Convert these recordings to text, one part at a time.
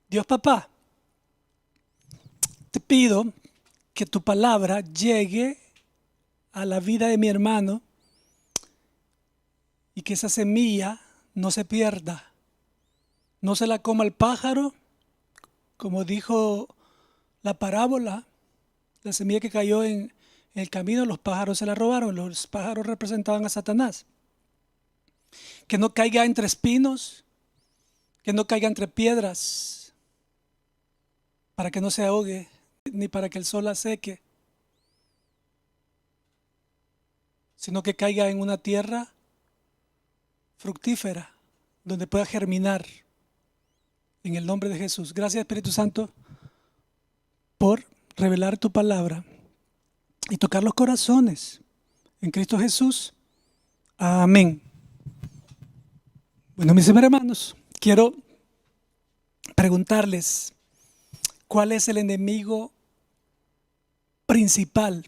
Dios papá, te pido que tu palabra llegue a la vida de mi hermano y que esa semilla no se pierda, no se la coma el pájaro, como dijo la parábola, la semilla que cayó en el camino, los pájaros se la robaron, los pájaros representaban a Satanás. Que no caiga entre espinos, que no caiga entre piedras, para que no se ahogue, ni para que el sol la seque, sino que caiga en una tierra fructífera, donde pueda germinar en el nombre de Jesús. Gracias, Espíritu Santo, por revelar tu palabra y tocar los corazones en Cristo Jesús. Amén. Bueno, mis hermanos, quiero preguntarles, ¿cuál es el enemigo principal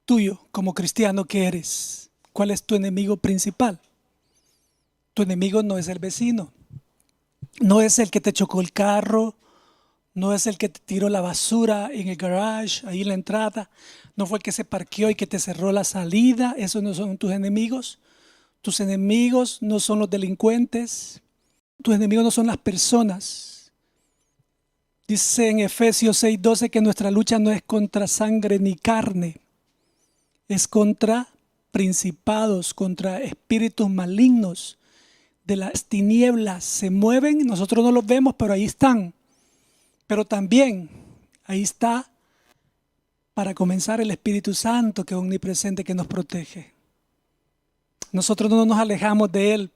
tuyo como cristiano que eres? ¿Cuál es tu enemigo principal? Tu enemigo no es el vecino, no es el que te chocó el carro, no es el que te tiró la basura en el garage, ahí en la entrada, no fue el que se parqueó y que te cerró la salida. Esos no son tus enemigos. Tus enemigos no son los delincuentes, tus enemigos no son las personas. Dice en Efesios 6:12 que nuestra lucha no es contra sangre ni carne, es contra principados, contra espíritus malignos de las tinieblas. Se mueven, nosotros no los vemos, pero ahí están. Pero también ahí está, para comenzar, el Espíritu Santo, que es omnipresente, que nos protege. Nosotros no nos alejamos de Él.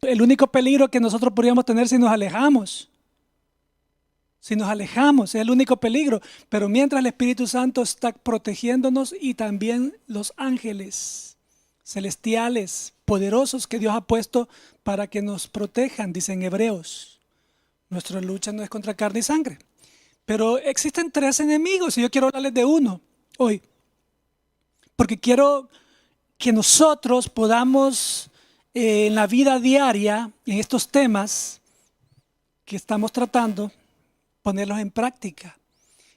El único peligro que nosotros podríamos tener si nos alejamos, es el único peligro. Pero mientras el Espíritu Santo está protegiéndonos, y también los ángeles celestiales, poderosos, que Dios ha puesto para que nos protejan, dicen Hebreos. Nuestra lucha no es contra carne y sangre. Pero existen tres enemigos y yo quiero hablarles de uno hoy. Porque quiero que nosotros podamos en la vida diaria, en estos temas que estamos tratando, ponerlos en práctica.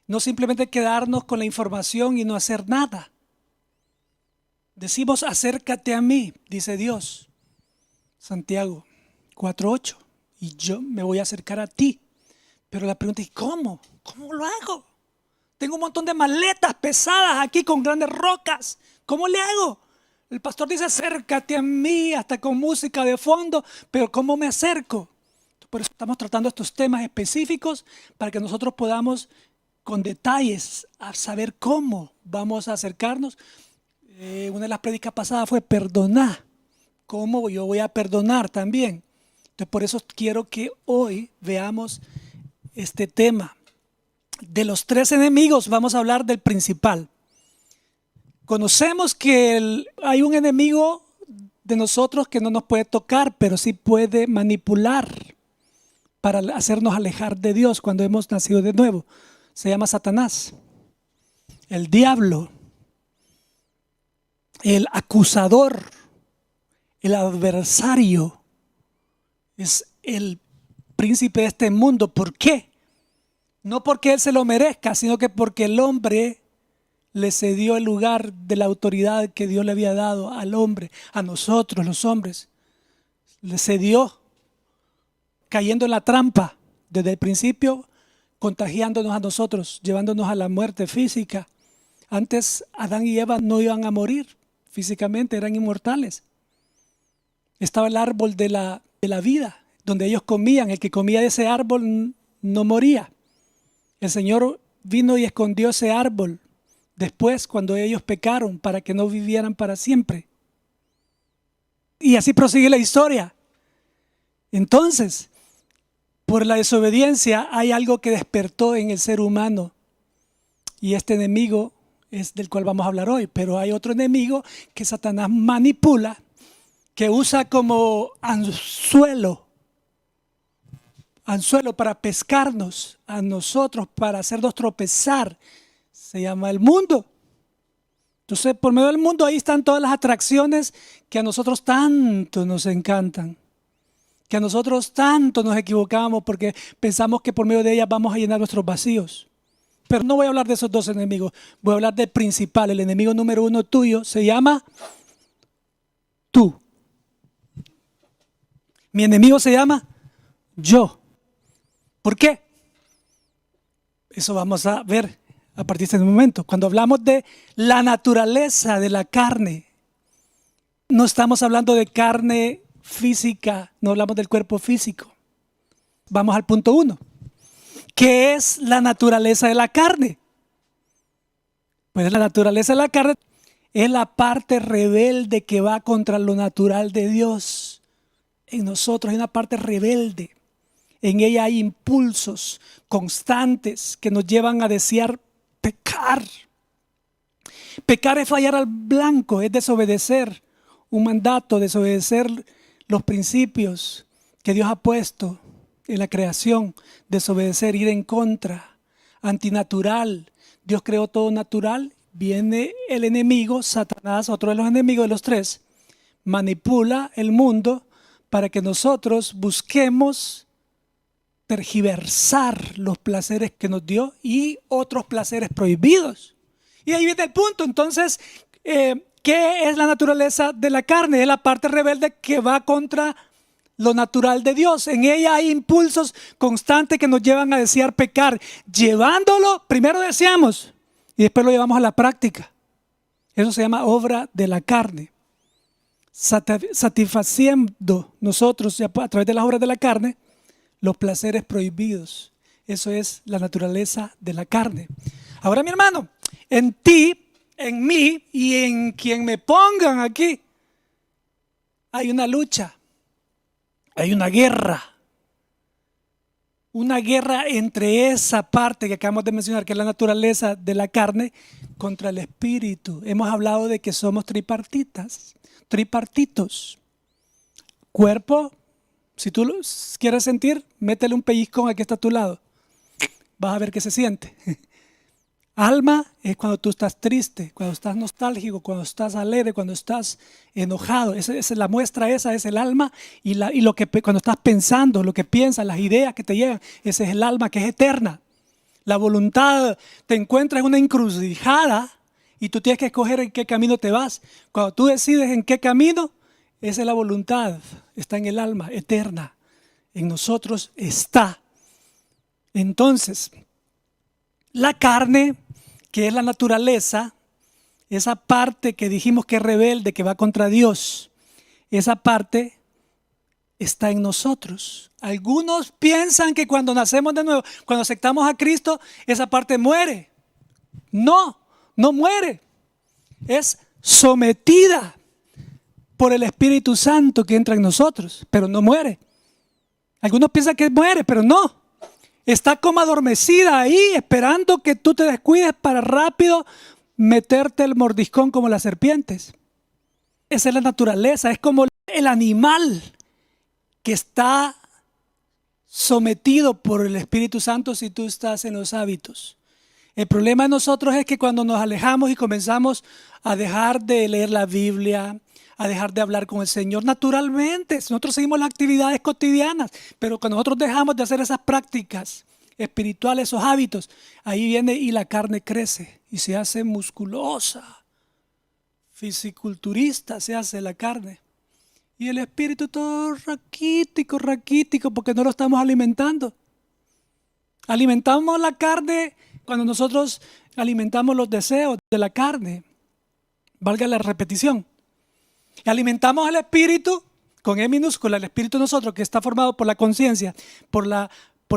No simplemente quedarnos con la información y no hacer nada. Decimos, acércate a mí, dice Dios. Santiago 4:8. Y yo me voy a acercar a ti. Pero la pregunta es, ¿cómo? ¿Cómo lo hago? Tengo un montón de maletas pesadas aquí con grandes rocas. ¿Cómo le hago? El pastor dice, acércate a mí, hasta con música de fondo. Pero ¿cómo me acerco? Por eso estamos tratando estos temas específicos, para que nosotros podamos, con detalles, a saber cómo vamos a acercarnos. Una de las prédicas pasadas fue perdonar. ¿Cómo yo voy a perdonar también? Entonces, por eso quiero que hoy veamos este tema. De los tres enemigos vamos a hablar del principal. Conocemos que hay un enemigo de nosotros que no nos puede tocar, pero sí puede manipular para hacernos alejar de Dios cuando hemos nacido de nuevo. Se llama Satanás, el diablo, el acusador, el adversario. Es el príncipe de este mundo. ¿Por qué? No porque él se lo merezca, sino que porque el hombre le cedió el lugar de la autoridad que Dios le había dado al hombre, a nosotros los hombres. Le cedió, cayendo en la trampa desde el principio, contagiándonos a nosotros, llevándonos a la muerte física. Antes Adán y Eva no iban a morir físicamente, eran inmortales. Estaba el árbol de la vida, donde ellos comían. El que comía de ese árbol no moría. El Señor vino y escondió ese árbol después, cuando ellos pecaron, para que no vivieran para siempre. Y así prosigue la historia. Entonces, por la desobediencia hay algo que despertó en el ser humano, y este enemigo es del cual vamos a hablar hoy. Pero hay otro enemigo que Satanás manipula, que usa como anzuelo para pescarnos a nosotros, para hacernos tropezar. Se llama el mundo. Entonces, por medio del mundo, ahí están todas las atracciones que a nosotros tanto nos encantan, que a nosotros tanto nos equivocamos porque pensamos que por medio de ellas vamos a llenar nuestros vacíos. Pero no voy a hablar de esos dos enemigos, voy a hablar del principal. El enemigo número uno tuyo se llama tú. Mi enemigo se llama yo. ¿Por qué? Eso vamos a ver a partir de este momento. Cuando hablamos de la naturaleza de la carne, no estamos hablando de carne física, no hablamos del cuerpo físico. Vamos al punto 1. ¿Qué es la naturaleza de la carne? Pues la naturaleza de la carne es la parte rebelde que va contra lo natural de Dios. En nosotros hay una parte rebelde. En ella hay impulsos constantes que nos llevan a desear pecar. Pecar es fallar al blanco, es desobedecer un mandato, desobedecer los principios que Dios ha puesto en la creación, desobedecer, ir en contra, antinatural. Dios creó todo natural, viene el enemigo, Satanás, otro de los enemigos de los tres, manipula el mundo para que nosotros busquemos tergiversar los placeres que nos dio y otros placeres prohibidos. Y ahí viene el punto. Entonces, ¿qué es la naturaleza de la carne? Es la parte rebelde que va contra lo natural de Dios. En ella hay impulsos constantes que nos llevan a desear pecar. Llevándolo, primero deseamos y después lo llevamos a la práctica. Eso se llama obra de la carne. Satisfaciendo nosotros a través de las obras de la carne los placeres prohibidos. Eso es la naturaleza de la carne. Ahora, mi hermano, en ti, en mí y en quien me pongan aquí hay una lucha, hay una guerra entre esa parte que acabamos de mencionar, que es la naturaleza de la carne, contra el espíritu. Hemos hablado de que somos tripartitos. Cuerpo, si tú lo quieres sentir, métele un pellizcón aquí está a tu lado. Vas a ver qué se siente. Alma es cuando tú estás triste, cuando estás nostálgico, cuando estás alegre, cuando estás enojado. Esa es la muestra, esa es el alma. Y lo que cuando estás pensando, lo que piensas, las ideas que te llegan, ese es el alma que es eterna. La voluntad, te encuentras en una encrucijada y tú tienes que escoger en qué camino te vas. Cuando tú decides en qué camino, esa es la voluntad, está en el alma eterna. En nosotros está. Entonces, la carne, que es la naturaleza, esa parte que dijimos que es rebelde, que va contra Dios, esa parte está en nosotros. Algunos piensan que cuando nacemos de nuevo, cuando aceptamos a Cristo, esa parte muere. No, no muere. Es sometida por el Espíritu Santo que entra en nosotros, pero no muere. Algunos piensan que muere, pero no. Está como adormecida ahí, esperando que tú te descuides para rápido meterte el mordiscón como las serpientes. Esa es la naturaleza, es como el animal que está sometido por el Espíritu Santo si tú estás en los hábitos. El problema de nosotros es que cuando nos alejamos y comenzamos a dejar de leer la Biblia, a dejar de hablar con el Señor, naturalmente, nosotros seguimos las actividades cotidianas, pero cuando nosotros dejamos de hacer esas prácticas espirituales, esos hábitos, ahí viene y la carne crece y se hace musculosa, fisiculturista se hace la carne. Y el espíritu todo raquítico, porque no lo estamos alimentando. Alimentamos la carne cuando nosotros alimentamos los deseos de la carne, valga la repetición. Alimentamos al espíritu con E minúscula, el espíritu de nosotros que está formado por la conciencia, por la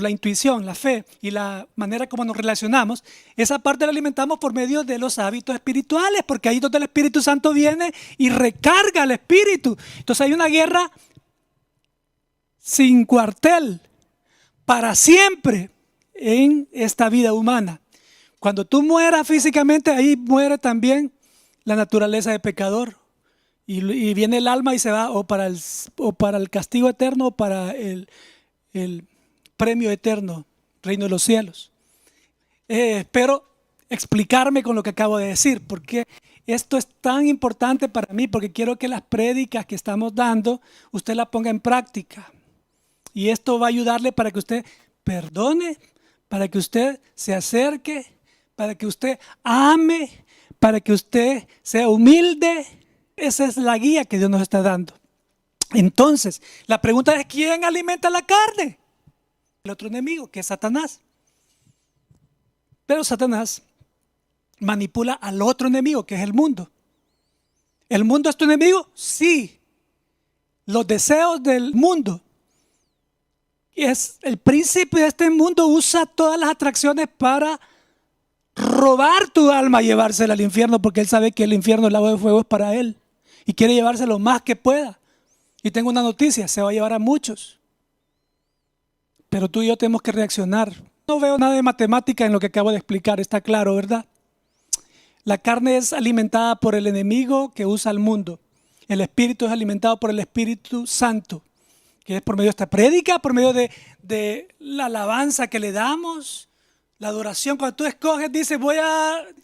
intuición, la fe y la manera como nos relacionamos. Esa parte la alimentamos por medio de los hábitos espirituales, porque ahí es donde el Espíritu Santo viene y recarga al espíritu. Entonces hay una guerra sin cuartel para siempre en esta vida humana. Cuando tú mueras físicamente, ahí muere también la naturaleza de pecador. Y viene el alma y se va o para el castigo eterno o para el premio eterno, reino de los cielos. Espero explicarme con lo que acabo de decir, porque esto es tan importante para mí, porque quiero que las prédicas que estamos dando, usted las ponga en práctica. Y esto va a ayudarle para que usted perdone, para que usted se acerque, para que usted ame, para que usted sea humilde. Esa es la guía que Dios nos está dando. Entonces, la pregunta es: ¿quién alimenta la carne? El otro enemigo, que es Satanás. Pero Satanás manipula al otro enemigo, que es el mundo. ¿El mundo es tu enemigo? Sí. Los deseos del mundo. Es el príncipe de este mundo, usa todas las atracciones para robar tu alma y llevársela al infierno, porque él sabe que el infierno, el lago de fuego, es para él y quiere llevarse lo más que pueda. Y tengo una noticia: se va a llevar a muchos, pero tú y yo tenemos que reaccionar. No veo nada de matemática en lo que acabo de explicar, está claro, ¿verdad? La carne es alimentada por el enemigo que usa el mundo. El espíritu es alimentado por el Espíritu Santo, que es por medio de esta prédica, por medio de la alabanza que le damos, la adoración. Cuando tú escoges, dices: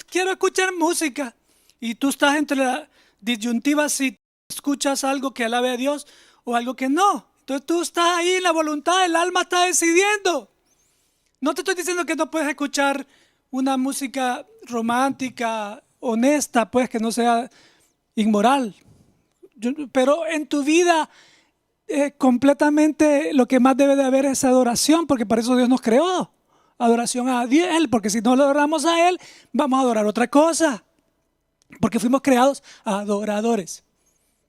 quiero escuchar música, y tú estás entre la disyuntiva si escuchas algo que alabe a Dios o algo que no. Entonces tú estás ahí en la voluntad, el alma está decidiendo. No te estoy diciendo que no puedes escuchar una música romántica, honesta, pues, que no sea inmoral. Pero en tu vida completamente lo que más debe de haber es adoración, porque para eso Dios nos creó. Adoración a Él, porque si no lo adoramos a Él, vamos a adorar otra cosa. Porque fuimos creados adoradores,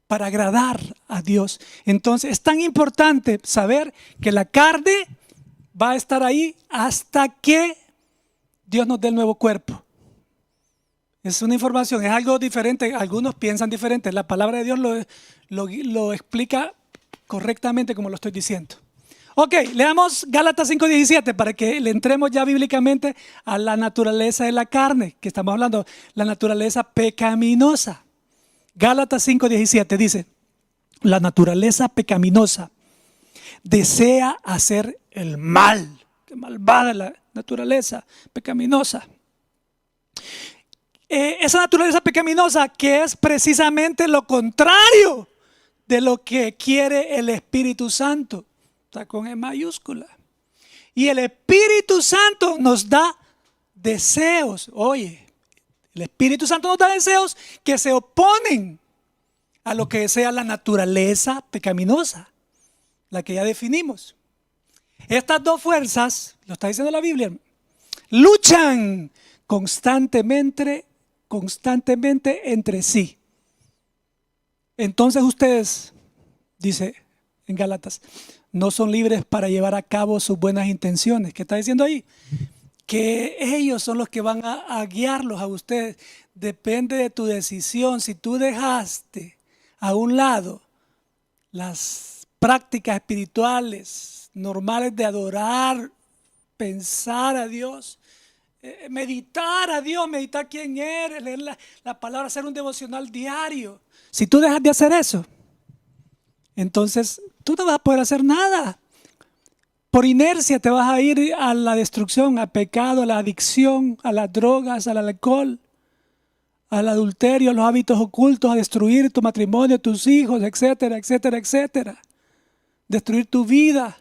para agradar a Dios. Entonces es tan importante saber que la carne va a estar ahí hasta que Dios nos dé el nuevo cuerpo. Es una información, es algo diferente. Algunos piensan diferente. La palabra de Dios lo explica correctamente como lo estoy diciendo. Ok, leamos Gálatas 5:17 para que le entremos ya bíblicamente a la naturaleza de la carne, que estamos hablando, la naturaleza pecaminosa. Gálatas 5:17 dice: la naturaleza pecaminosa desea hacer el mal. Qué malvada la naturaleza pecaminosa. Esa naturaleza pecaminosa, que es precisamente lo contrario de lo que quiere el Espíritu Santo. Está con E mayúscula. Y el Espíritu Santo nos da deseos. Oye, el Espíritu Santo nos da deseos que se oponen a lo que desea la naturaleza pecaminosa, la que ya definimos. Estas dos fuerzas, lo está diciendo la Biblia, luchan constantemente entre sí. Entonces ustedes, dice en Gálatas, no son libres para llevar a cabo sus buenas intenciones. ¿Qué está diciendo ahí? Que ellos son los que van a guiarlos a ustedes. Depende de tu decisión. Si tú dejaste a un lado las prácticas espirituales normales de adorar, pensar a Dios, meditar a Dios, meditar quién eres, leer la palabra, hacer un devocional diario. Si tú dejas de hacer eso, entonces tú no vas a poder hacer nada. Por inercia te vas a ir a la destrucción, al pecado, a la adicción, a las drogas, al alcohol, al adulterio, a los hábitos ocultos, a destruir tu matrimonio, tus hijos, etcétera, etcétera, etcétera. Destruir tu vida.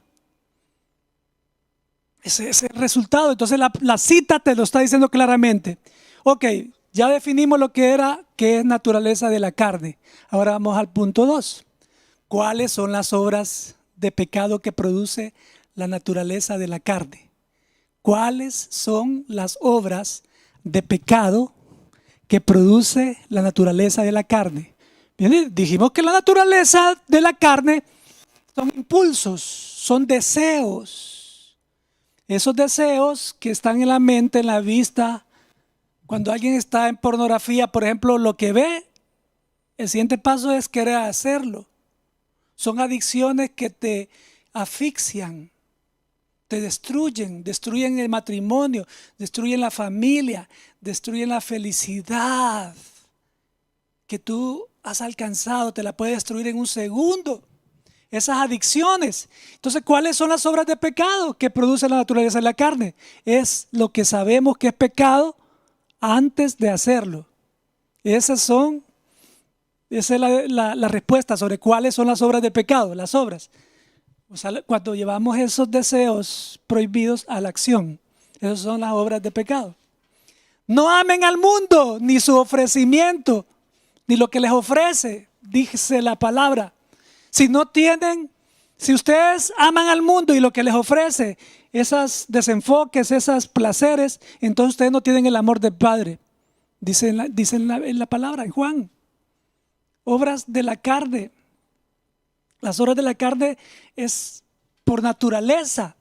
Ese es el resultado. Entonces la cita te lo está diciendo claramente. Ok, ya definimos lo que es naturaleza de la carne. Ahora vamos al punto 2. ¿Cuáles son las obras de pecado que produce la naturaleza de la carne? ¿Cuáles son las obras de pecado que produce la naturaleza de la carne? Bien, dijimos que la naturaleza de la carne son impulsos, son deseos. Esos deseos que están en la mente, en la vista. Cuando alguien está en pornografía, por ejemplo, lo que ve, el siguiente paso es querer hacerlo. Son adicciones que te asfixian, te destruyen el matrimonio, destruyen la familia, destruyen la felicidad que tú has alcanzado, te la puede destruir en un segundo. Esas adicciones. Entonces, ¿cuáles son las obras de pecado que produce la naturaleza de la carne? Es lo que sabemos que es pecado antes de hacerlo. Esa es la respuesta sobre cuáles son las obras de pecado. Las obras. O sea, cuando llevamos esos deseos prohibidos a la acción, esas son las obras de pecado. No amen al mundo, ni su ofrecimiento, ni lo que les ofrece, dice la palabra. Si ustedes aman al mundo y lo que les ofrece, esos desenfoques, esos placeres, entonces ustedes no tienen el amor del Padre. Dice en la palabra, en Juan. Obras de la carne. Las obras de la carne es por naturaleza.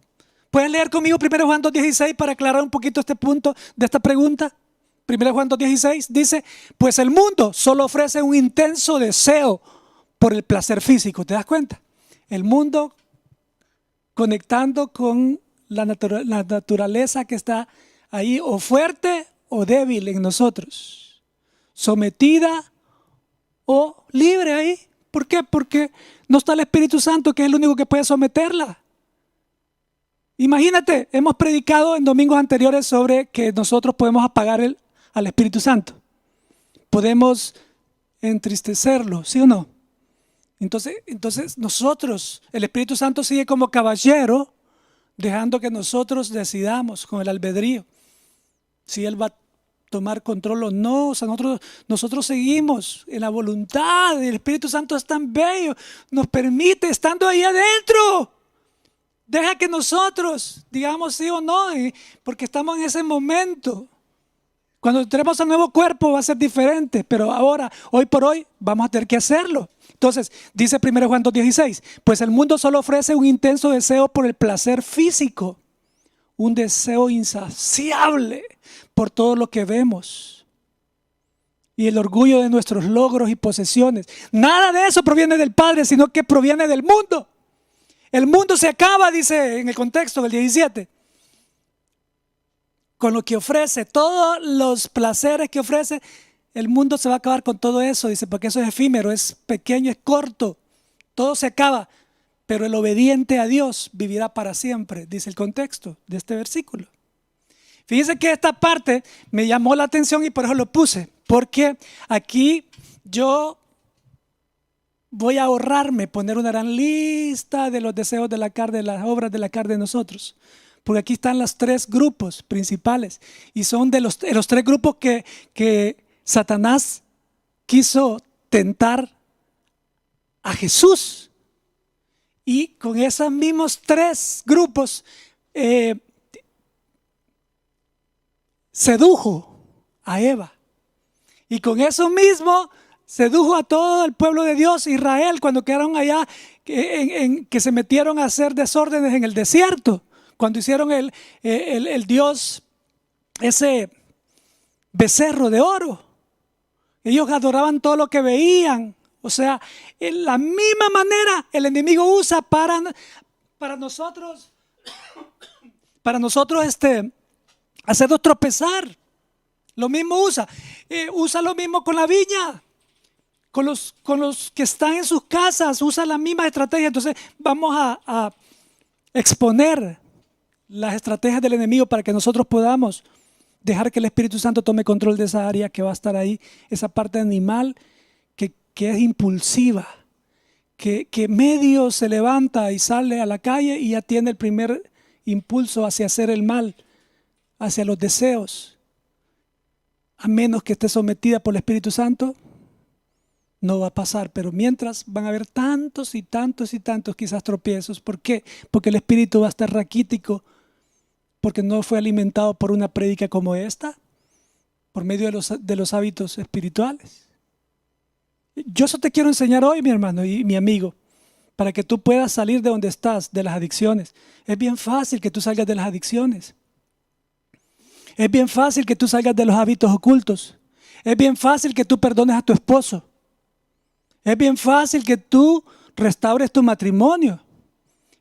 ¿Puedes leer conmigo 1 Juan 2:16 para aclarar un poquito este punto de esta pregunta? 1 Juan 2:16 dice, pues el mundo solo ofrece un intenso deseo por el placer físico. ¿Te das cuenta? El mundo conectando con la naturaleza que está ahí, o fuerte o débil en nosotros, sometida o libre ahí. ¿Por qué? Porque no está el Espíritu Santo, que es el único que puede someterla. Imagínate, hemos predicado en domingos anteriores sobre que nosotros podemos apagar al Espíritu Santo. Podemos entristecerlo, ¿sí o no? Entonces nosotros, el Espíritu Santo sigue como caballero, dejando que nosotros decidamos con el albedrío si Él va a tomar control o no. O sea, nosotros seguimos en la voluntad. El Espíritu Santo es tan bello, nos permite, estando ahí adentro, deja que nosotros digamos sí o no, porque estamos en ese momento. Cuando entremos al nuevo cuerpo va a ser diferente, pero ahora, hoy por hoy, vamos a tener que hacerlo. Entonces, dice 1 Juan 2:16, pues el mundo solo ofrece un intenso deseo por el placer físico, un deseo insaciable por todo lo que vemos y el orgullo de nuestros logros y posesiones. Nada de eso proviene del Padre, sino que proviene del mundo. El mundo se acaba, dice en el contexto del 17, con lo que ofrece, todos los placeres que ofrece. El mundo se va a acabar con todo eso, dice, porque eso es efímero, es pequeño, es corto, todo se acaba, pero el obediente a Dios vivirá para siempre, dice el contexto de este versículo. Fíjense que esta parte me llamó la atención y por eso lo puse, porque aquí yo voy a ahorrarme poner una gran lista de los deseos de la carne, de las obras de la carne de nosotros. Porque aquí están los tres grupos principales y son de los tres grupos que Satanás quiso tentar a Jesús. Y con esos mismos tres grupos sedujo a Eva. Y con eso mismo sedujo a todo el pueblo de Dios, Israel, cuando quedaron allá, que se metieron a hacer desórdenes en el desierto. Cuando hicieron el Dios, ese becerro de oro, ellos adoraban todo lo que veían. O sea, en la misma manera el enemigo usa para nosotros hacernos tropezar. Lo mismo usa lo mismo con la viña, con los que están en sus casas, usa la misma estrategia. Entonces vamos a exponer las estrategias del enemigo para que nosotros podamos dejar que el Espíritu Santo tome control de esa área que va a estar ahí, esa parte animal que es impulsiva, que medio se levanta y sale a la calle y ya tiene el primer impulso hacia hacer el mal, hacia los deseos. A menos que esté sometida por el Espíritu Santo, no va a pasar. Pero mientras van a haber tantos y tantos y tantos quizás tropiezos. ¿Por qué? Porque el espíritu va a estar raquítico, porque no fue alimentado por una prédica como esta, por medio de los hábitos espirituales. Yo eso te quiero enseñar hoy, mi hermano y mi amigo, para que tú puedas salir de donde estás, de las adicciones. Es bien fácil que tú salgas de las adicciones. Es bien fácil que tú salgas de los hábitos ocultos. Es bien fácil que tú perdones a tu esposo. Es bien fácil que tú restaures tu matrimonio.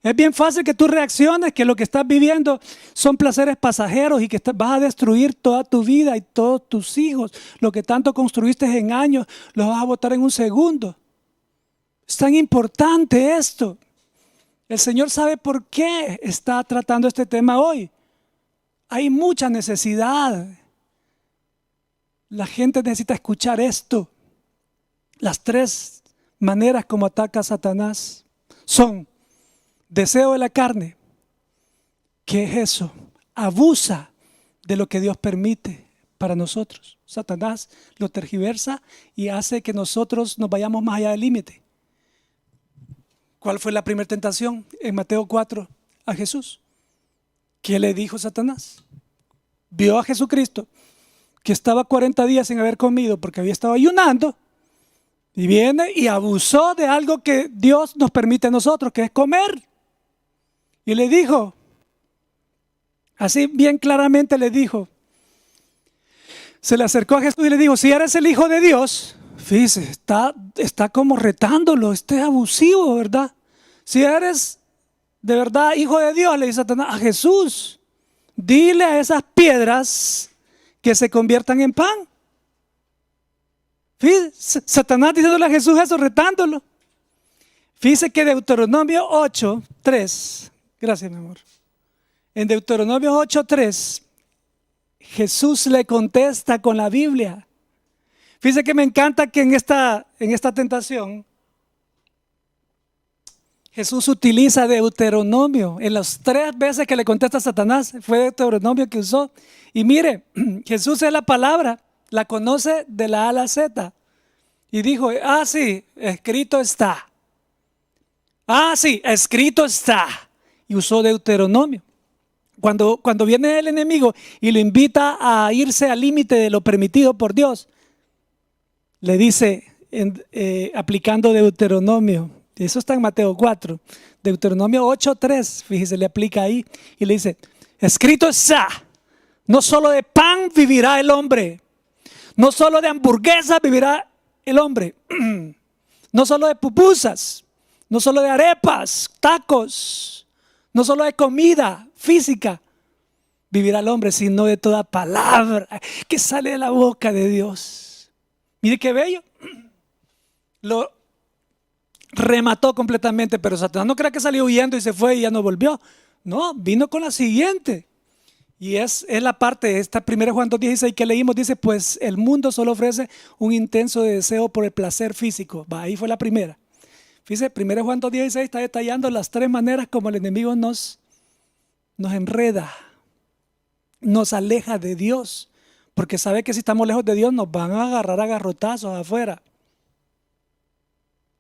Es bien fácil que tú reacciones que lo que estás viviendo son placeres pasajeros y que vas a destruir toda tu vida y todos tus hijos. Lo que tanto construiste en años, los vas a botar en un segundo. Es tan importante esto. El Señor sabe por qué está tratando este tema hoy. Hay mucha necesidad. La gente necesita escuchar esto. Las tres maneras como ataca a Satanás son deseo de la carne. ¿Qué es eso? Abusa de lo que Dios permite para nosotros. Satanás lo tergiversa y hace que nosotros nos vayamos más allá del límite. ¿Cuál fue la primera tentación en Mateo 4 a Jesús? ¿Qué le dijo Satanás? Vio a Jesucristo que estaba 40 días sin haber comido porque había estado ayunando, y viene y abusó de algo que Dios nos permite a nosotros, que es comer. Y le dijo, así bien claramente le dijo, se le acercó a Jesús y le dijo, si eres el Hijo de Dios, fíjese, está como retándolo, este es abusivo, ¿verdad? Si eres de verdad Hijo de Dios, le dice Satanás a Jesús, dile a esas piedras que se conviertan en pan. Fíjese, Satanás diciéndole a Jesús eso, retándolo. Fíjese que Deuteronomio 8:3, gracias mi amor. En Deuteronomio 8:3, Jesús le contesta con la Biblia. Fíjese que me encanta que en esta tentación Jesús utiliza Deuteronomio. En las 3 veces que le contesta a Satanás fue Deuteronomio que usó. Y mire, Jesús es la palabra, la conoce de la A a la Z. Y dijo, sí, escrito está. Sí, escrito está. Y usó Deuteronomio. Cuando viene el enemigo y lo invita a irse al límite de lo permitido por Dios, le dice, aplicando Deuteronomio, eso está en Mateo 4, Deuteronomio 8:3, fíjese, le aplica ahí y le dice, escrito está, no solo de pan vivirá el hombre, no solo de hamburguesas vivirá el hombre, no solo de pupusas, no solo de arepas, tacos, no solo de comida física vivirá el hombre, sino de toda palabra que sale de la boca de Dios. Mire qué bello. Lo remató completamente, pero Satanás no crea que salió huyendo y se fue y ya no volvió. No, vino con la siguiente. Y es la parte de esta 1 Juan 2:16 que leímos. Dice, pues el mundo solo ofrece un intenso deseo por el placer físico. Ahí fue la primera. Fíjese, 1 Juan 2:16 está detallando las 3 maneras como el enemigo nos enreda, nos aleja de Dios, porque sabe que si estamos lejos de Dios nos van a agarrar a garrotazos afuera,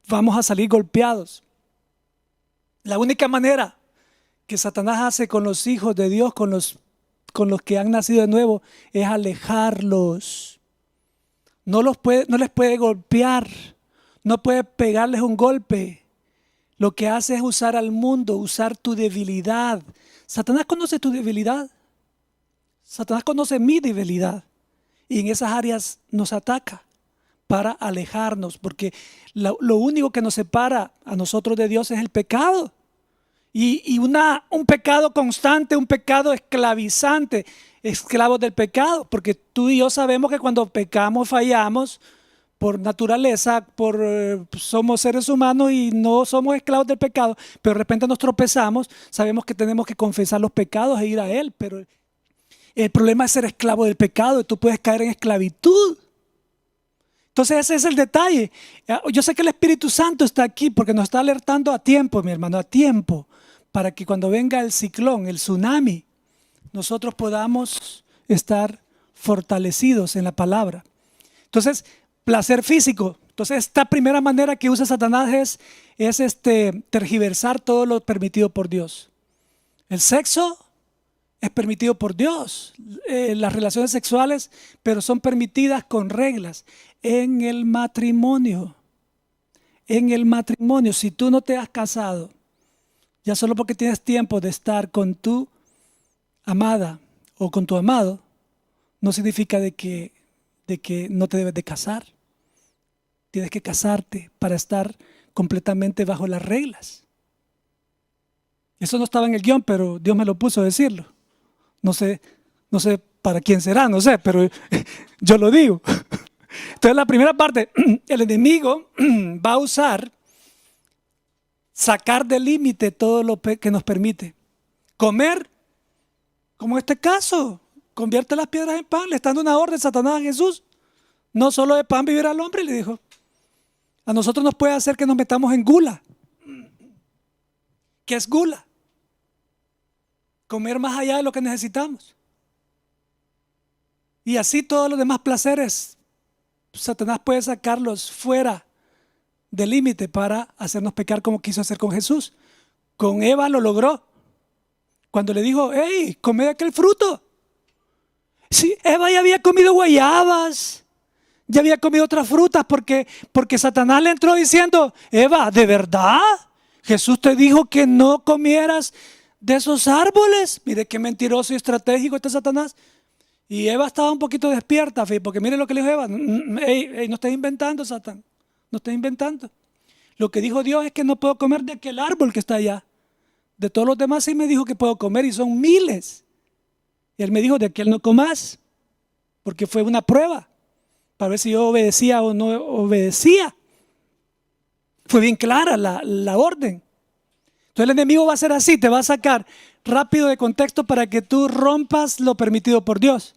vamos a salir golpeados. La única manera que Satanás hace con los hijos de Dios, con los que han nacido de nuevo, es alejarlos. No les puede golpear, no puede pegarles un golpe. Lo que hace es usar al mundo, usar tu debilidad. Satanás conoce tu debilidad. Satanás conoce mi debilidad. Y en esas áreas nos ataca para alejarnos. Porque lo único que nos separa a nosotros de Dios es el pecado. Y un pecado constante, un pecado esclavizante, esclavos del pecado. Porque tú y yo sabemos que cuando pecamos, fallamos. Por naturaleza, somos seres humanos y no somos esclavos del pecado, pero de repente nos tropezamos, sabemos que tenemos que confesar los pecados e ir a Él, pero el problema es ser esclavo del pecado y tú puedes caer en esclavitud. Entonces ese es el detalle. Yo sé que el Espíritu Santo está aquí porque nos está alertando a tiempo, mi hermano, a tiempo, para que cuando venga el ciclón, el tsunami, nosotros podamos estar fortalecidos en la palabra. Entonces, placer físico. Entonces esta primera manera que usa Satanás es tergiversar todo lo permitido por Dios. El sexo es permitido por Dios. Las relaciones sexuales, pero son permitidas con reglas. En el matrimonio, si tú no te has casado, ya solo porque tienes tiempo de estar con tu amada o con tu amado, no significa de que no te debes de casar. Tienes que casarte para estar completamente bajo las reglas. Eso no estaba en el guión, pero Dios me lo puso a decirlo. No sé para quién será, no sé, pero yo lo digo. Entonces la primera parte, el enemigo va a usar sacar del límite todo lo que nos permite. Comer, como en este caso, convierte las piedras en pan. Le está dando una orden Satanás a Jesús. No solo de pan vivirá el hombre, le dijo. A nosotros nos puede hacer que nos metamos en gula, que es gula. Comer más allá de lo que necesitamos. Y así todos los demás placeres, Satanás puede sacarlos fuera del límite para hacernos pecar como quiso hacer con Jesús. Con Eva lo logró. Cuando le dijo, hey, come aquel fruto. Sí, Eva ya había comido guayabas, ya había comido otras frutas porque Satanás le entró diciendo, Eva, ¿de verdad? Jesús te dijo que no comieras de esos árboles. Mire qué mentiroso y estratégico este Satanás. Y Eva estaba un poquito despierta, porque mire lo que le dijo Eva. Hey, no estés inventando, Satán. No estés inventando. Lo que dijo Dios es que no puedo comer de aquel árbol que está allá. De todos los demás sí me dijo que puedo comer y son miles. Y él me dijo, de aquel no comas, porque fue una prueba para ver si yo obedecía o no obedecía. Fue bien clara la orden. Entonces el enemigo va a ser así, te va a sacar rápido de contexto para que tú rompas lo permitido por Dios.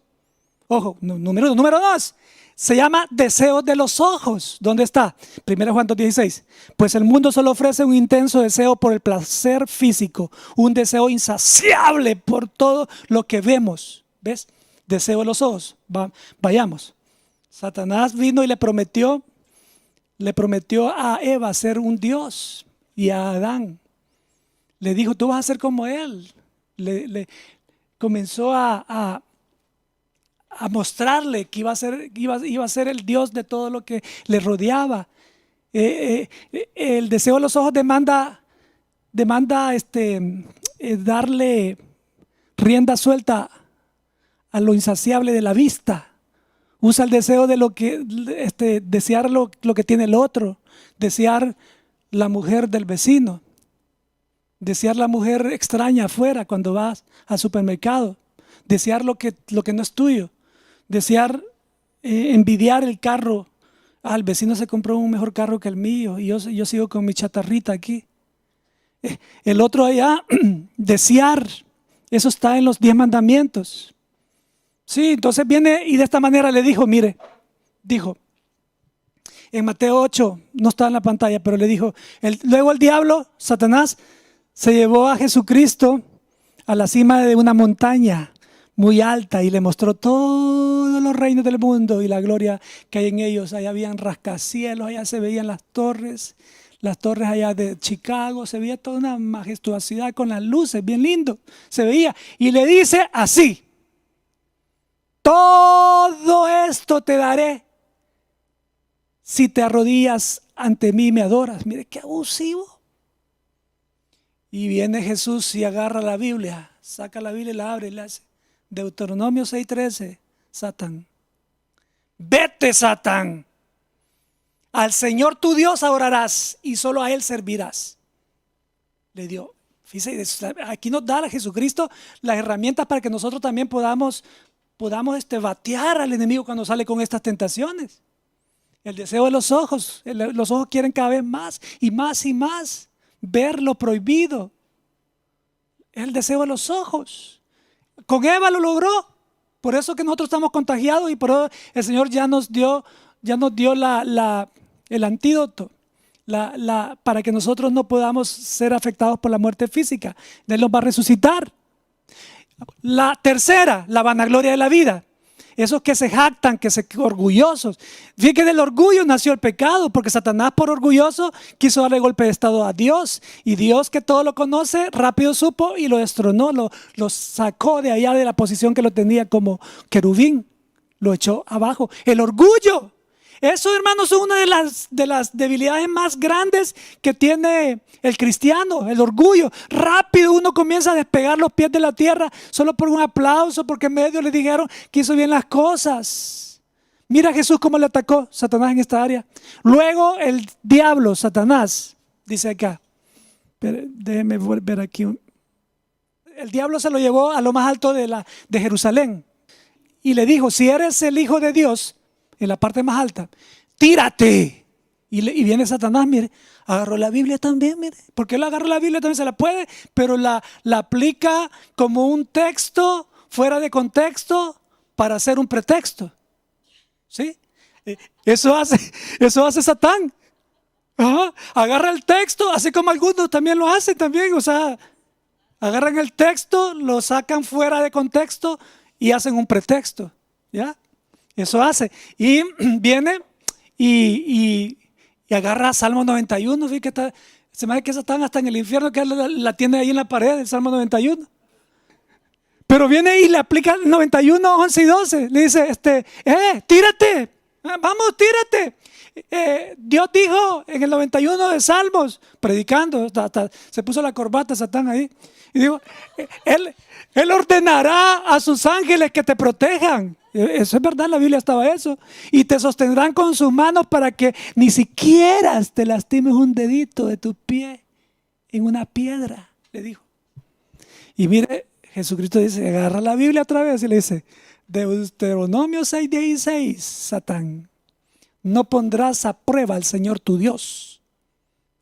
Ojo, número dos, se llama deseos de los ojos. ¿Dónde está? 1 Juan 2:16. Pues el mundo solo ofrece un intenso deseo por el placer físico, un deseo insaciable por todo lo que vemos. ¿Ves? Deseo de los ojos. Vayamos. Satanás vino y le prometió a Eva ser un Dios, y a Adán le dijo, tú vas a ser como él. Le comenzó a mostrarle que iba a ser el Dios de todo lo que le rodeaba. El deseo de los ojos demanda darle rienda suelta a lo insaciable de la vista. Usa el deseo de desear lo que tiene el otro, desear la mujer del vecino, desear la mujer extraña afuera cuando vas al supermercado, desear lo que no es tuyo, desear envidiar el carro. El vecino se compró un mejor carro que el mío y yo sigo con mi chatarrita aquí. El otro allá, desear, eso está en los 10 mandamientos. Sí, entonces viene y de esta manera le dijo, dijo en Mateo 8, no está en la pantalla, pero le dijo, luego el diablo, Satanás, se llevó a Jesucristo a la cima de una montaña muy alta y le mostró todos los reinos del mundo y la gloria que hay en ellos. Allá habían rascacielos, allá se veían las torres allá de Chicago, se veía toda una majestuosidad con las luces, bien lindo, se veía. Y le dice así, todo esto te daré si te arrodillas ante mí y me adoras. Mire qué abusivo. Y viene Jesús y agarra la Biblia, saca la Biblia y la abre y le hace Deuteronomio 6:13, Satán. Vete, Satán. Al Señor tu Dios adorarás y solo a Él servirás. Le dio. Fíjese, aquí nos da a Jesucristo las herramientas para que nosotros también podamos batear al enemigo cuando sale con estas tentaciones. El deseo de los ojos quieren cada vez más y más y más ver lo prohibido. Es el deseo de los ojos. Con Eva lo logró. Por eso que nosotros estamos contagiados y por eso el Señor ya nos dio el antídoto para que nosotros no podamos ser afectados por la muerte física. Él nos va a resucitar. La tercera, la vanagloria de la vida. Esos que se jactan, orgullosos. Fíjate que del orgullo nació el pecado, porque Satanás por orgulloso quiso darle golpe de estado a Dios. Y Dios, que todo lo conoce, rápido supo y lo destronó, lo sacó de allá de la posición que lo tenía como querubín. Lo echó abajo. El orgullo. Eso, hermanos, es una de las debilidades más grandes que tiene el cristiano, el orgullo. Rápido uno comienza a despegar los pies de la tierra solo por un aplauso, porque en medio le dijeron que hizo bien las cosas. Mira a Jesús cómo le atacó Satanás en esta área. Luego el diablo, Satanás, dice acá, déjeme ver aquí. El diablo se lo llevó a lo más alto de Jerusalén y le dijo, si eres el Hijo de Dios, en la parte más alta, tírate. Y viene Satanás, mire, agarró la Biblia también, mire. Porque él agarró la Biblia también, se la puede, pero la aplica como un texto fuera de contexto para hacer un pretexto. ¿Sí? Eso hace Satán. Ajá, agarra el texto, así como algunos también lo hacen también, o sea, agarran el texto, lo sacan fuera de contexto y hacen un pretexto, ¿ya? Eso hace. Y viene y, y agarra Salmo 91, ¿sí? Que está, se me hace que esa están hasta en el infierno, que la tiene ahí en la pared, el Salmo 91. Pero viene y le aplica el 91, 11 y 12. Le dice, tírate, vamos, tírate. Dios dijo en el 91 de Salmos, predicando, hasta se puso la corbata Satán ahí. Y digo, él ordenará a sus ángeles que te protejan. Eso es verdad, en la Biblia estaba eso. Y te sostendrán con sus manos para que ni siquiera te lastimes un dedito de tu pie en una piedra, le dijo. Y mire, Jesucristo dice, agarra la Biblia otra vez y le dice, Deuteronomio 6:16, Satán, no pondrás a prueba al Señor tu Dios,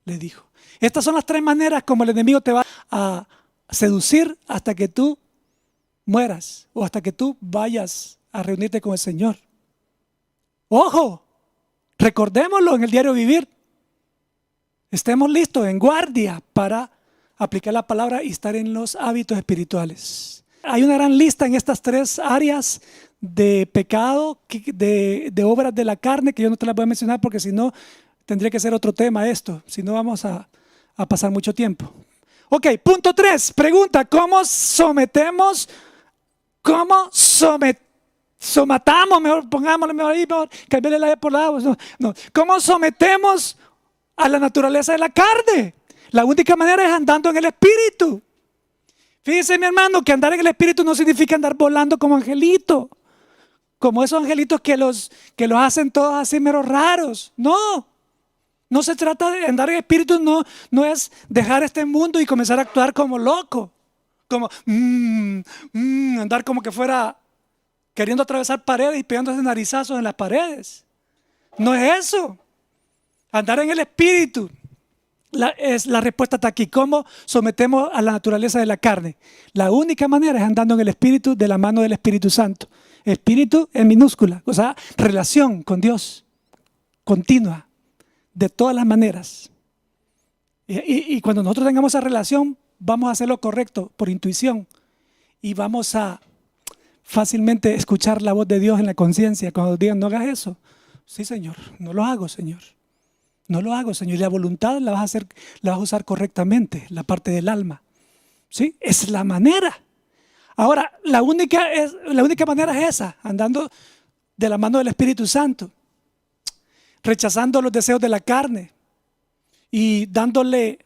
le dijo. Estas son las tres maneras como el enemigo te va a seducir hasta que tú mueras o hasta que tú vayas a reunirte con el Señor. Ojo, recordémoslo en el diario vivir. Estemos listos, en guardia, para aplicar la palabra y estar en los hábitos espirituales. Hay una gran lista en estas tres áreas de pecado, de obras de la carne, que yo no te las voy a mencionar porque si no tendría que ser otro tema esto, si no vamos a pasar mucho tiempo. Ok, punto 3, pregunta, ¿cómo sometemos, somatamos, mejor pongámosle mejor ahí, mejor cambiarle la E por la A, no, ¿cómo sometemos a la naturaleza de la carne? La única manera es andando en el Espíritu. Fíjese, mi hermano, que andar en el Espíritu no significa andar volando como angelito, como esos angelitos que los hacen todos así meros raros. No se trata de andar en Espíritu, no es dejar este mundo y comenzar a actuar como loco, como andar como que fuera queriendo atravesar paredes y pegándose narizazos en las paredes. No es eso. Andar en el Espíritu. La respuesta está aquí. ¿Cómo sometemos a la naturaleza de la carne? La única manera es andando en el Espíritu, de la mano del Espíritu Santo. Espíritu en minúscula, o sea, relación con Dios continua, de todas las maneras. Y cuando nosotros tengamos esa relación, vamos a hacer lo correcto por intuición y vamos a fácilmente escuchar la voz de Dios en la conciencia cuando digan, no hagas eso. Sí, Señor, no lo hago, Señor. No lo hago, Señor. Y la voluntad la vas a usar correctamente, la parte del alma. ¿Sí? Es la manera. Ahora, la única manera es esa, andando de la mano del Espíritu Santo, rechazando los deseos de la carne y dándole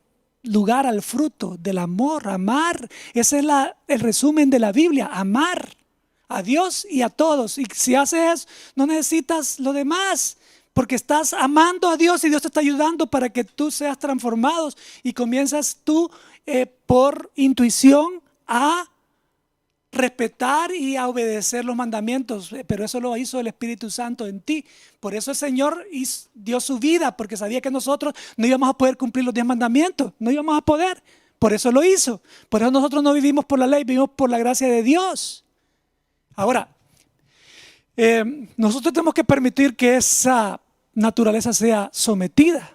lugar al fruto del amor, amar. Ese es el resumen de la Biblia, amar a Dios y a todos. Y si haces eso, no necesitas lo demás. Porque estás amando a Dios y Dios te está ayudando para que tú seas transformado y comienzas tú por intuición a respetar y a obedecer los mandamientos. Pero eso lo hizo el Espíritu Santo en ti. Por eso el Señor dio su vida, porque sabía que nosotros no íbamos a poder cumplir los 10 mandamientos. No íbamos a poder. Por eso lo hizo. Por eso nosotros no vivimos por la ley, vivimos por la gracia de Dios. Ahora, nosotros tenemos que permitir que esa naturaleza sea sometida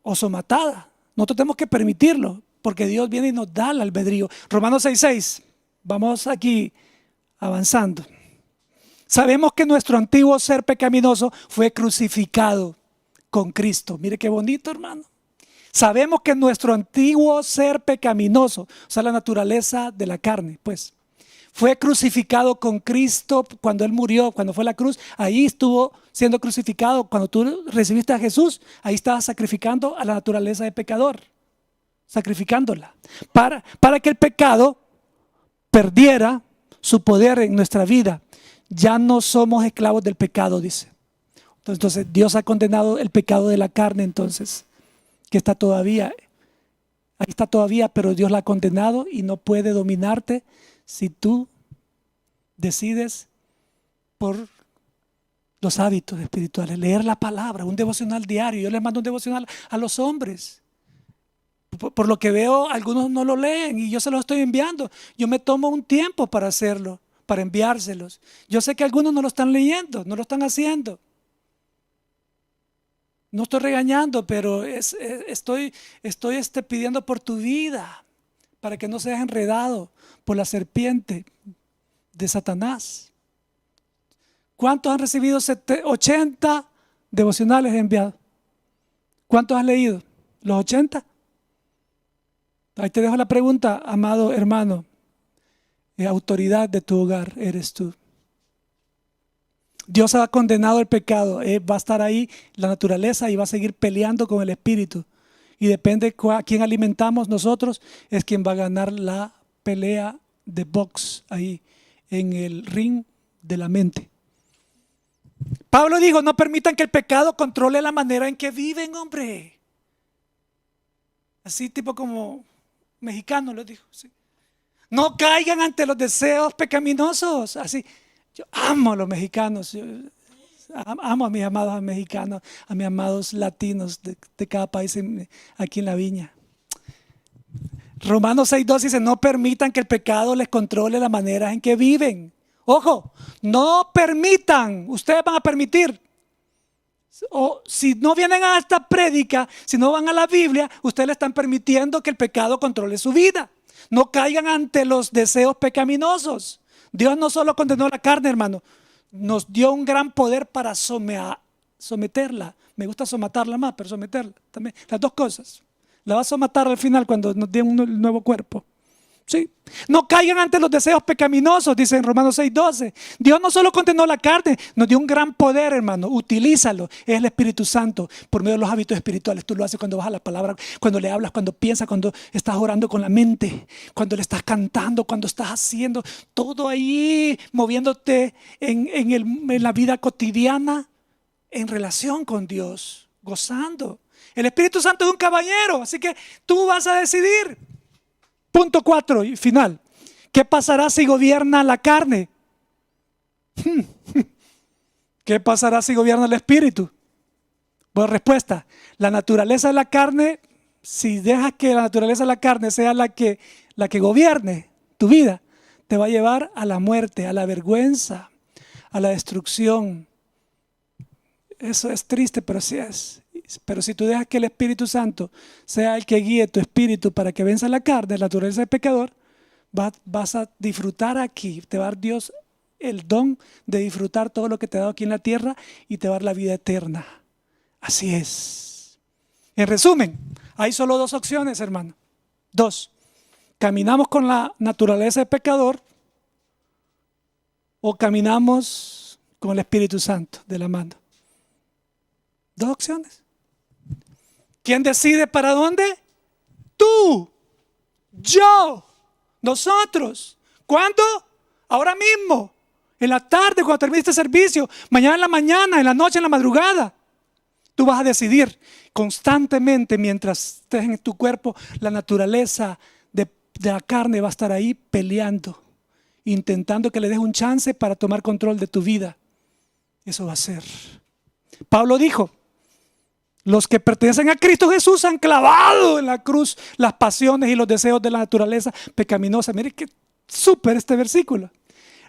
o somatada. Nosotros tenemos que permitirlo porque Dios viene y nos da el albedrío. Romanos 6:6, vamos aquí avanzando. Sabemos que nuestro antiguo ser pecaminoso fue crucificado con Cristo. Mire qué bonito, hermano. Sabemos que nuestro antiguo ser pecaminoso, o sea, la naturaleza de la carne, pues, fue crucificado con Cristo cuando Él murió, cuando fue a la cruz. Ahí estuvo siendo crucificado. Cuando tú recibiste a Jesús, ahí estabas sacrificando a la naturaleza de pecador, sacrificándola para que el pecado perdiera su poder en nuestra vida. Ya no somos esclavos del pecado, dice. Entonces Dios ha condenado el pecado de la carne, entonces, que está todavía, ahí está todavía, pero Dios la ha condenado y no puede dominarte si tú decides por los hábitos espirituales, leer la palabra, un devocional diario. Yo les mando un devocional a los hombres. Por lo que veo, algunos no lo leen y yo se los estoy enviando. Yo me tomo un tiempo para hacerlo, para enviárselos. Yo sé que algunos no lo están leyendo, no lo están haciendo. No estoy regañando, pero estoy pidiendo por tu vida, para que no seas enredado por la serpiente de Satanás. ¿Cuántos han recibido 80 devocionales enviados? ¿Cuántos has leído? ¿Los 80? Ahí te dejo la pregunta, amado hermano. Autoridad de tu hogar eres tú. Dios ha condenado el pecado. Va a estar ahí la naturaleza y va a seguir peleando con el espíritu. Y depende a quién alimentamos nosotros, es quien va a ganar la pelea de box ahí en el ring de la mente. Pablo dijo, no permitan que el pecado controle la manera en que viven, hombre. Así tipo como mexicano lo dijo. ¿Sí? No caigan ante los deseos pecaminosos. Así, yo amo a los mexicanos. Yo amo a mis amados mexicanos, a mis amados latinos de cada país aquí en la viña. Romanos 6:2 dice, no permitan que el pecado les controle la manera en que viven. Ojo, no permitan, ustedes van a permitir. O si no vienen a esta prédica, si no van a la Biblia, ustedes le están permitiendo que el pecado controle su vida. No caigan ante los deseos pecaminosos. Dios no solo condenó la carne, hermano, nos dio un gran poder para someterla. Me gusta somatarla más, pero someterla también. Las dos cosas. La va a somatar al final cuando nos dé un nuevo cuerpo. ¿Sí? No caigan ante los deseos pecaminosos, dice en Romanos 6:12. Dios no solo condenó la carne, nos dio un gran poder, hermano. Utilízalo. Es el Espíritu Santo por medio de los hábitos espirituales. Tú lo haces cuando vas a la palabra, cuando le hablas, cuando piensas, cuando estás orando con la mente, cuando le estás cantando, cuando estás haciendo todo ahí, moviéndote en la vida cotidiana, en relación con Dios, gozando. El Espíritu Santo es un caballero, así que tú vas a decidir. Punto 4 y final. ¿Qué pasará si gobierna la carne? ¿Qué pasará si gobierna el espíritu? Buena respuesta. La naturaleza de la carne, si dejas que la naturaleza de la carne sea la que gobierne tu vida, te va a llevar a la muerte, a la vergüenza, a la destrucción. Eso es triste, pero así es. Pero si tú dejas que el Espíritu Santo sea el que guíe tu espíritu para que venza la carne, la naturaleza del pecador, vas a disfrutar aquí. Te va a dar Dios el don de disfrutar todo lo que te ha dado aquí en la tierra y te va a dar la vida eterna. Así es. En resumen, hay solo dos opciones, hermano. Dos. Caminamos con la naturaleza del pecador o caminamos con el Espíritu Santo de la mano. Dos opciones. ¿Quién decide para dónde? Tú, yo, nosotros. ¿Cuándo? Ahora mismo, en la tarde, cuando termine este servicio, mañana en la mañana, en la noche, en la madrugada. Tú vas a decidir constantemente, mientras estés en tu cuerpo, la naturaleza de la carne va a estar ahí peleando, intentando que le des un chance para tomar control de tu vida. Eso va a ser. Pablo dijo, los que pertenecen a Cristo Jesús han clavado en la cruz las pasiones y los deseos de la naturaleza pecaminosa. Mire qué súper este versículo.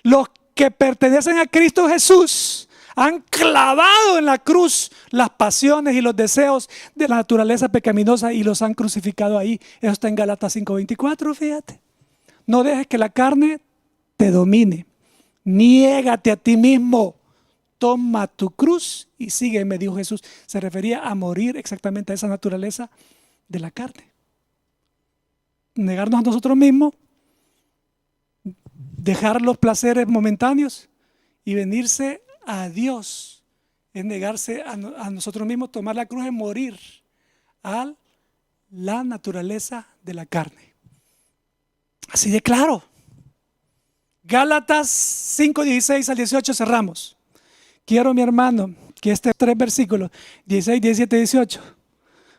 Los que pertenecen a Cristo Jesús han clavado en la cruz las pasiones y los deseos de la naturaleza pecaminosa y los han crucificado ahí. Eso está en Gálatas 5:24, fíjate. No dejes que la carne te domine. Niégate a ti mismo. Toma tu cruz y sígueme, dijo Jesús. Se refería a morir exactamente a esa naturaleza de la carne. Negarnos a nosotros mismos, dejar los placeres momentáneos y venirse a Dios. Es negarse a nosotros mismos, tomar la cruz y morir a la naturaleza de la carne. Así de claro. Gálatas 5:16-18 cerramos. Quiero, mi hermano, que estos 3 versículos, 16, 17 y 18,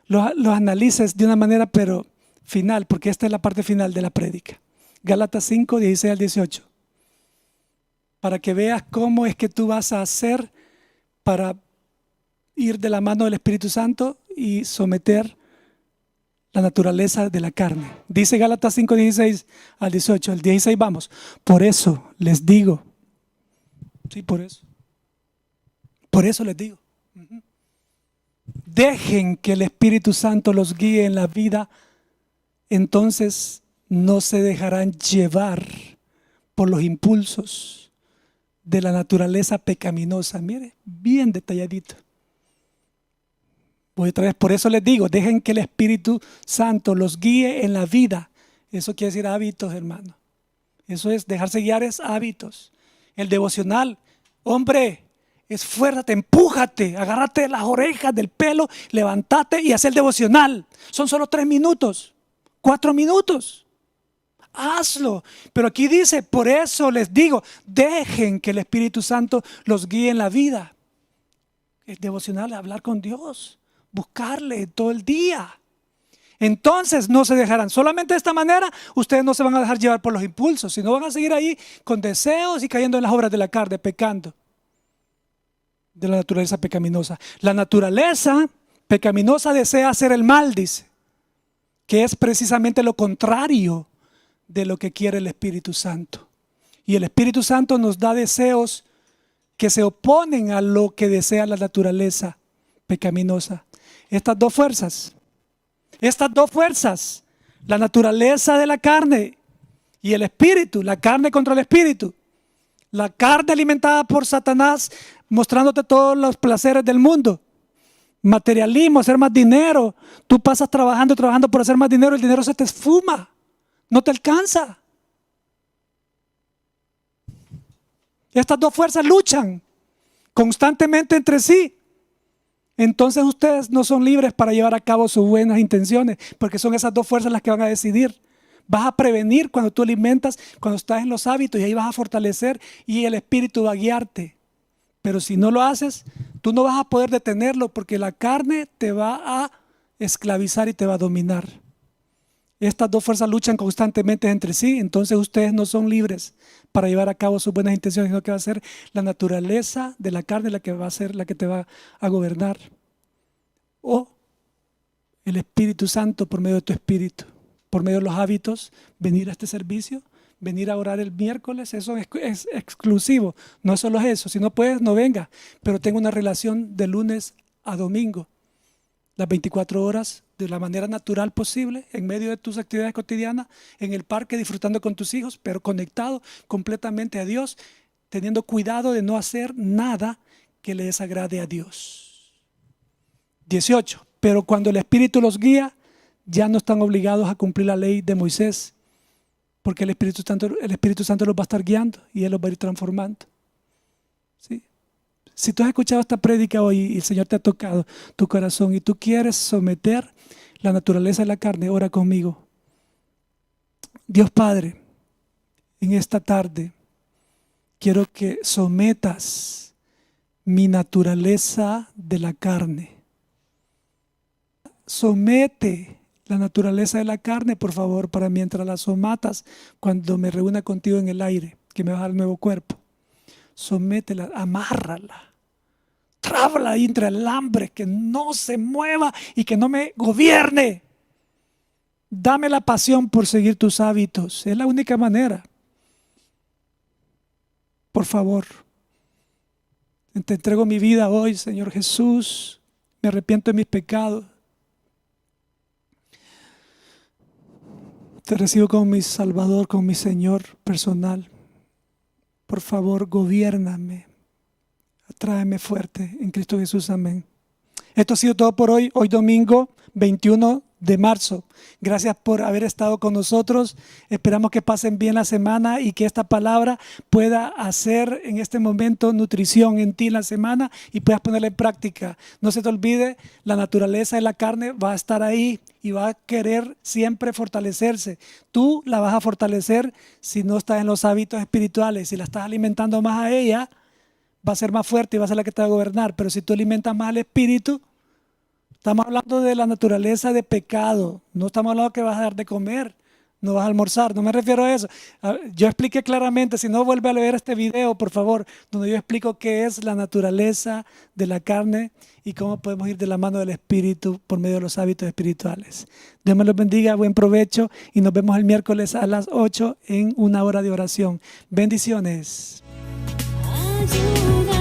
los analices de una manera pero final, porque esta es la parte final de la prédica. Gálatas 5, 16 al 18. Para que veas cómo es que tú vas a hacer para ir de la mano del Espíritu Santo y someter la naturaleza de la carne. Dice Gálatas 5, 16 al 18. El 16 vamos. Por eso les digo. Sí, por eso. Por eso les digo. dejen que el Espíritu Santo los guíe en la vida, entonces no se dejarán llevar por los impulsos de la naturaleza pecaminosa. Mire, bien detalladito. Voy otra vez, por eso les digo, dejen que el Espíritu Santo los guíe en la vida. Eso quiere decir hábitos, hermano. Eso es, dejarse guiar es hábitos. El devocional, hombre, esfuérzate, empújate, agárrate de las orejas, del pelo, levántate y haz el devocional. Son solo 3 minutos, 4 minutos. Hazlo. Pero aquí dice, por eso les digo, dejen que el Espíritu Santo los guíe en la vida. El devocional es hablar con Dios, buscarle todo el día. Entonces no se dejarán. Solamente de esta manera ustedes no se van a dejar llevar por los impulsos, sino van a seguir ahí con deseos y cayendo en las obras de la carne, pecando de la naturaleza pecaminosa. La naturaleza pecaminosa desea hacer el mal, dice, que es precisamente lo contrario de lo que quiere el Espíritu Santo. Y el Espíritu Santo nos da deseos que se oponen a lo que desea la naturaleza pecaminosa. Estas dos fuerzas, la naturaleza de la carne y el espíritu, la carne contra el espíritu. La carne alimentada por Satanás, mostrándote todos los placeres del mundo. Materialismo, hacer más dinero. Tú pasas trabajando por hacer más dinero, el dinero se te esfuma, no te alcanza. Estas dos fuerzas luchan constantemente entre sí. Entonces ustedes no son libres para llevar a cabo sus buenas intenciones, porque son esas dos fuerzas las que van a decidir. Vas a prevenir cuando tú alimentas, cuando estás en los hábitos, y ahí vas a fortalecer y el Espíritu va a guiarte. Pero si no lo haces, tú no vas a poder detenerlo, porque la carne te va a esclavizar y te va a dominar. Estas dos fuerzas luchan constantemente entre sí, entonces ustedes no son libres para llevar a cabo sus buenas intenciones, sino que va a ser la naturaleza de la carne la que va a ser la que te va a gobernar. O el Espíritu Santo por medio de tu espíritu, por medio de los hábitos, venir a este servicio, venir a orar el miércoles, eso es exclusivo. No solo es eso, si no puedes, no venga, pero tenga una relación de lunes a domingo, las 24 horas, de la manera natural posible, en medio de tus actividades cotidianas, en el parque, disfrutando con tus hijos, pero conectado completamente a Dios, teniendo cuidado de no hacer nada que le desagrade a Dios. 18. Pero cuando el Espíritu los guía, ya no están obligados a cumplir la ley de Moisés, porque el Espíritu Santo los va a estar guiando y Él los va a ir transformando. ¿Sí? Si tú has escuchado esta prédica hoy y el Señor te ha tocado tu corazón y tú quieres someter la naturaleza de la carne, ora conmigo. Dios Padre, en esta tarde quiero que sometas mi naturaleza de la carne. Somete la naturaleza de la carne, por favor, para mientras la somatas, cuando me reúna contigo en el aire, que me vas a dar nuevo cuerpo. Sométela, amárrala. Trábala ahí entre el hambre, que no se mueva y que no me gobierne. Dame la pasión por seguir tus hábitos. Es la única manera. Por favor, te entrego mi vida hoy, Señor Jesús. Me arrepiento de mis pecados. Te recibo como mi Salvador, como mi Señor personal. Por favor, gobiérname. Tráeme fuerte en Cristo Jesús, amén. Esto ha sido todo por hoy domingo 21 de marzo. Gracias por haber estado con nosotros. Esperamos que pasen bien la semana y que esta palabra pueda hacer en este momento nutrición en ti en la semana y puedas ponerla en práctica. No se te olvide, la naturaleza de la carne va a estar ahí y va a querer siempre fortalecerse. Tú la vas a fortalecer si no estás en los hábitos espirituales. Si la estás alimentando más a ella, va a ser más fuerte y va a ser la que te va a gobernar. Pero si tú alimentas más al espíritu, estamos hablando de la naturaleza de pecado. No estamos hablando que vas a dar de comer, no vas a almorzar. No me refiero a eso. Yo expliqué claramente, si no, vuelve a leer este video, por favor, donde yo explico qué es la naturaleza de la carne y cómo podemos ir de la mano del espíritu por medio de los hábitos espirituales. Dios me los bendiga, buen provecho y nos vemos el miércoles a las 8 en una hora de oración. Bendiciones. Ayuda.